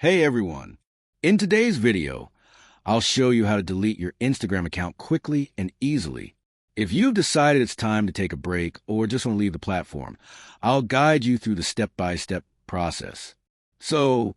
Hey everyone! In today's video, I'll show you how to delete your Instagram account quickly and easily. If you've decided it's time to take a break or just want to leave the platform, I'll guide you through the step-by-step process. So,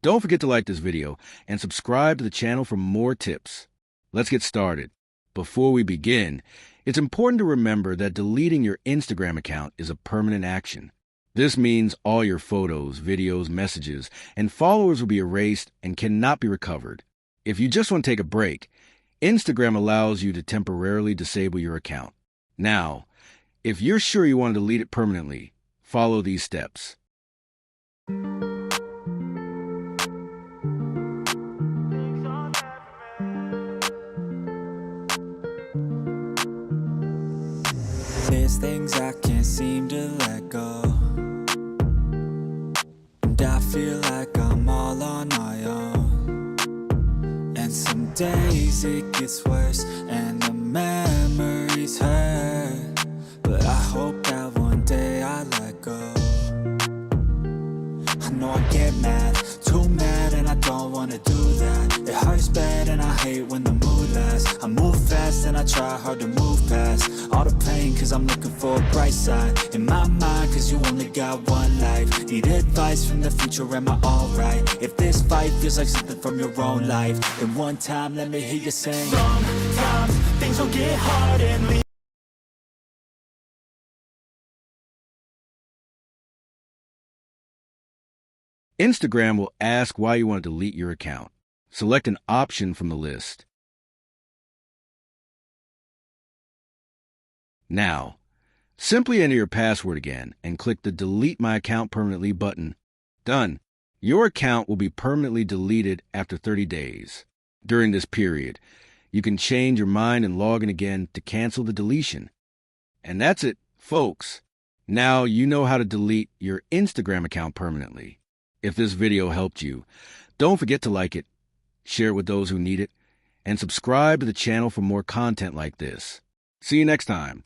don't forget to like this video and subscribe to the channel for more tips. Let's get started. Before we begin, it's important to remember that deleting your Instagram account is a permanent action. This means all your photos, videos, messages, and followers will be erased and cannot be recovered. If you just want to take a break, Instagram allows you to temporarily disable your account. Now, if you're sure you want to delete it permanently, follow these steps. There's things I can't seem to let go, and I feel like I'm all on my own. And some days it gets worse and the memories hurt, but I hope that one day I let go. I know I get mad, too mad, and I don't wanna do that. It hurts bad and I hate when the mood lasts. I move fast and I try hard to move past all the pain, cause I'm looking for a bright side in my mind, cause you only got one life. Need advice from the future, am I alright? If this fight feels like something from your own life, then one time let me hear you sing. Sometimes things will get hard and leave. Instagram will ask why you want to delete your account. Select an option from the list. Now, simply enter your password again and click the Delete My Account Permanently button. Done. Your account will be permanently deleted after 30 days. During this period, you can change your mind and log in again to cancel the deletion. And that's it, folks. Now you know how to delete your Instagram account permanently. If this video helped you, don't forget to like it, share it with those who need it, and subscribe to the channel for more content like this. See you next time.